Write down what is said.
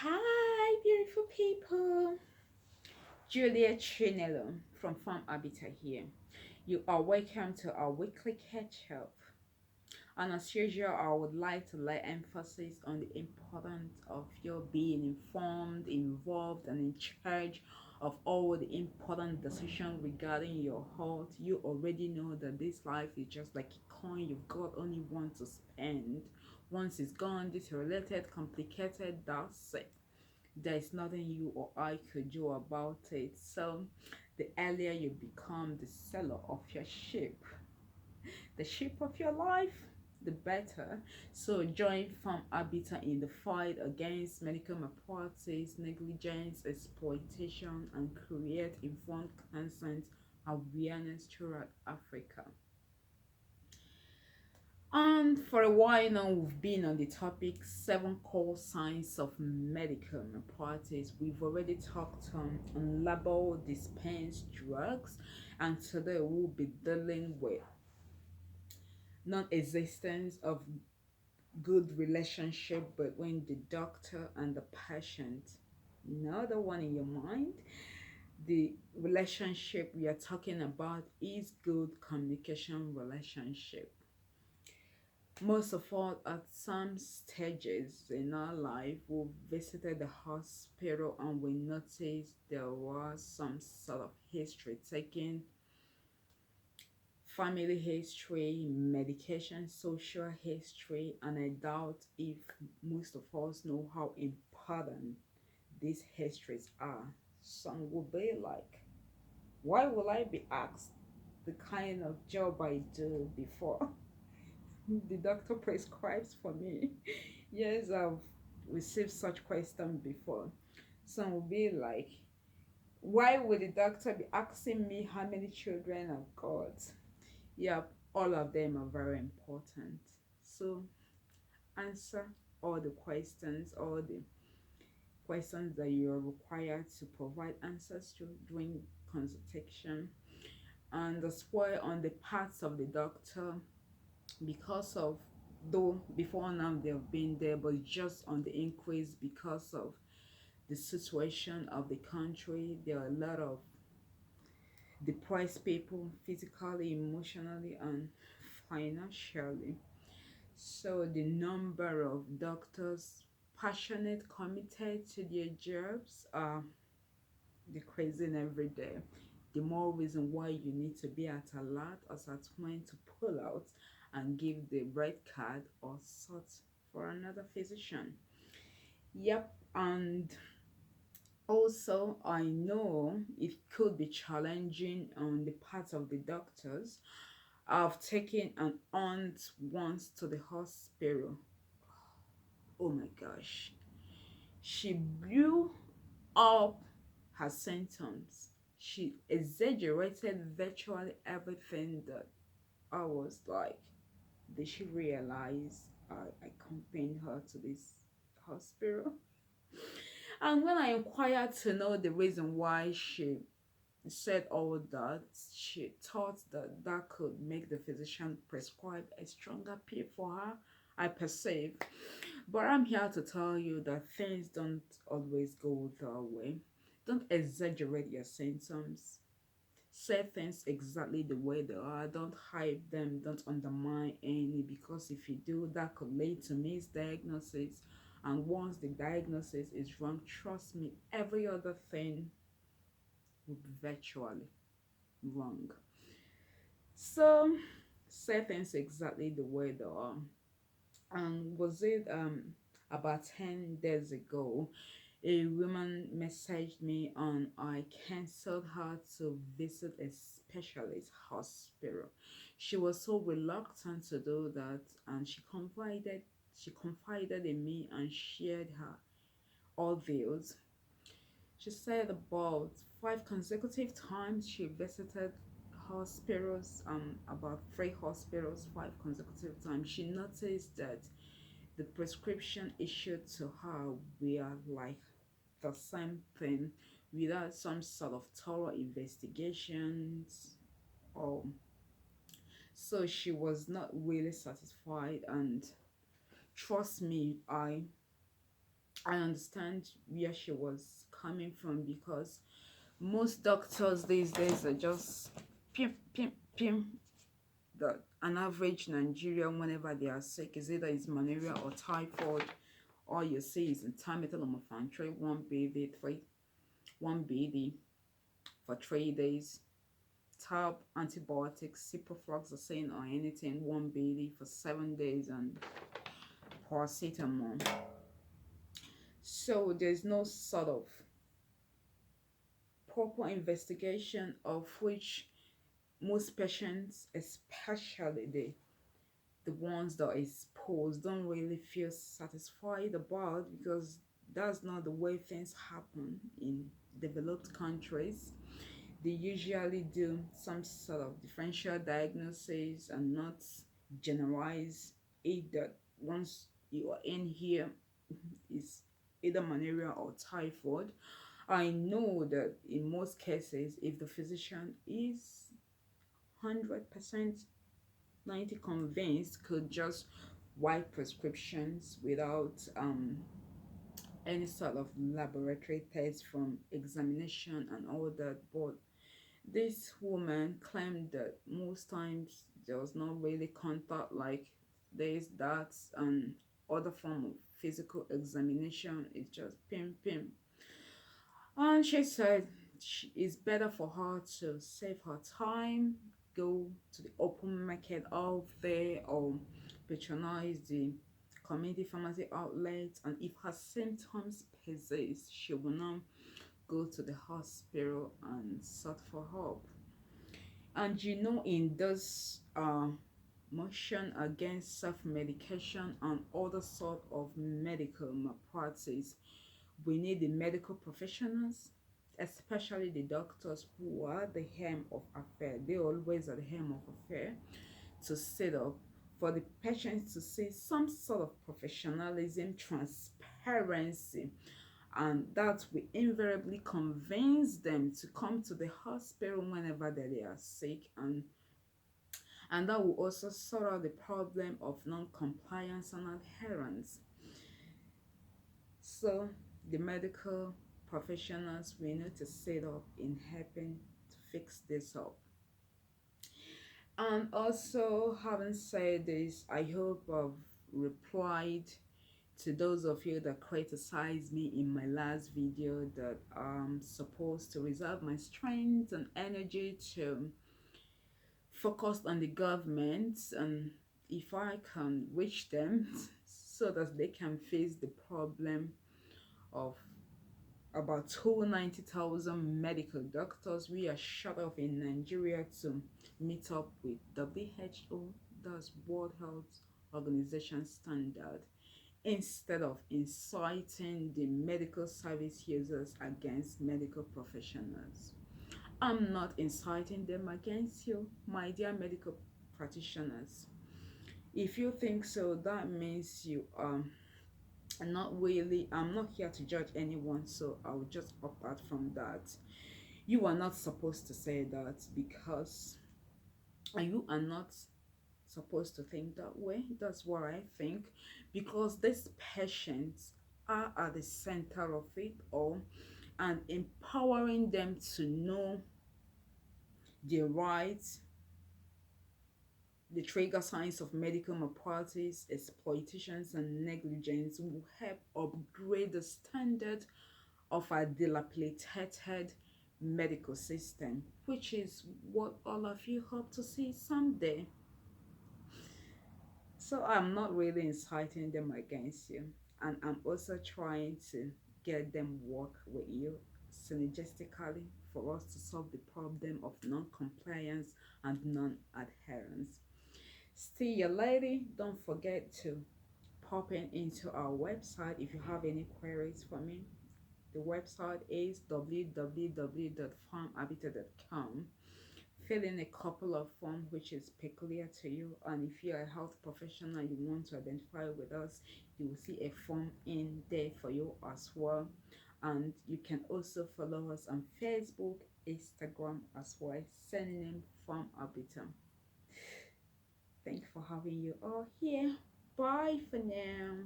Hi, beautiful people. Julia Chinello from Farm Habitat here. You are welcome to our weekly catch up. And as usual, I would like to lay emphasis on the importance of your being informed, involved, and in charge of all the important decisions regarding your health. You already know that this life is just like a coin, you've got only one to spend. Once it's gone, deteriorated, complicated, that's it. There's nothing you or I could do about it. So, the earlier you become the seller of your sheep, the sheep of your life, the better. So, join Farm Habitat in the fight against medical malpractice, negligence, exploitation, and create informed consent awareness throughout Africa. And for a while now, we've been on the topic seven core signs of medical malpractice. We've already talked on label dispensed drugs, and today we'll be dealing with non-existence of good relationship between the doctor and the patient. Another one in your mind. The relationship we are talking about is good communication relationship. Most of all, at some stages in our life, we visited the hospital and we noticed there was some sort of history taken, family history, medication, social history, and I doubt if most of us know how important these histories are. Some will be like, why will I be asked the kind of job I do before the doctor prescribes for me? Yes, I've received such questions before. Some will be like, why would the doctor be asking me how many children I've got? Yeah, all of them are very important. So answer all the questions that you are required to provide answers to during consultation. And as well on the parts of the doctor, because of, though before now they've been there, but just on the increase because of the situation of the country. There are a lot of depressed people physically, emotionally, and financially. So the number of doctors passionate, committed to their jobs are decreasing every day. The more reason why you need to be at alert as at when to pull out and give the red card or sort for another physician. Yep, and also I know it could be challenging on the part of the doctors. I've taken an aunt once to the hospital. Oh my gosh. She blew up her symptoms. She exaggerated virtually everything that I was like, did she realize I accompanied her to this hospital? And when I inquired to know the reason why she said all that, she thought that that could make the physician prescribe a stronger pill for her, I perceive. But I'm here to tell you that things don't always go that way. Don't exaggerate your symptoms. Say things exactly the way they are. Don't hype them. Don't undermine any, because if you do, that could lead to misdiagnosis. And once the diagnosis is wrong, trust me, every other thing will be virtually wrong. So say things exactly the way they are. And was it about 10 days ago, a woman messaged me and I canceled her to visit a specialist hospital. She was so reluctant to do that, and she confided in me and shared her ordeals. She said about 5 consecutive times she visited hospitals, about 3 hospitals, 5 consecutive times. She noticed that the prescription issued to her were like the same thing without some sort of thorough investigations, or so she was not really satisfied. And trust me, I understand where she was coming from, because most doctors these days are just pim pim pim. The an average Nigerian, whenever they are sick, is either it's malaria or typhoid, all you see is intermittent lumefantrine, one BD for 3 days, tab antibiotics, ciprofloxacin or anything, one BD for 7 days, and paracetamol. So there's no sort of proper investigation, of which most patients, especially the ones that are exposed, don't really feel satisfied about, because that's not the way things happen in developed countries. They usually do some sort of differential diagnosis and not generalize it, that once you are in here is either malaria or typhoid. I know that in most cases, if the physician is 100% 90 convinced, could just write prescriptions without any sort of laboratory test from examination and all that. But this woman claimed that most times there was not really contact, like this, that, and other form of physical examination. It's just pim pim. And she said it's better for her to save her time, go to the open market out there, or patronize the community pharmacy outlets. And if her symptoms persist, she will now go to the hospital and sought for help. And in this motion against self-medication and other sort of medical malpractice, we need the medical professionals, especially the doctors, who are the hem of affair. They always are the hem of affair, to set up for the patients to see some sort of professionalism, transparency, and that will invariably convince them to come to the hospital whenever they are sick, and that will also sort out the problem of non-compliance and adherence. So the medical professionals, we need to set up in helping to fix this up. And also, having said this, I hope I've replied to those of you that criticized me in my last video, that I'm supposed to reserve my strength and energy to focus on the government, and if I can reach them so that they can face the problem of about 290,000 medical doctors we are short of in Nigeria, to meet up with WHO, that's World Health Organization standard, instead of inciting the medical service users against medical professionals. I'm not inciting them against you, my dear medical practitioners. If you think so, that means you are not really. I'm not here to judge anyone, so I'll just opt out from that. You are not supposed to say that, because you are not supposed to think that way. That's what I think, because these patients are at the center of it all, and empowering them to know their rights, the trigger signs of medical malpractice, exploitations, and negligence will help upgrade the standard of our dilapidated medical system, which is what all of you hope to see someday. So I'm not really inciting them against you, and I'm also trying to get them work with you synergistically for us to solve the problem of non-compliance and non-adherence. Still, your lady, don't forget to pop in into our website if you have any queries for me. The website is www.farmhabitat.com. Fill in a couple of forms which is peculiar to you, and if you're a health professional and you want to identify with us, you will see a form in there for you as well. And you can also follow us on Facebook, Instagram as well, surname Farm Habitat. Thank you for having you all here. Bye for now.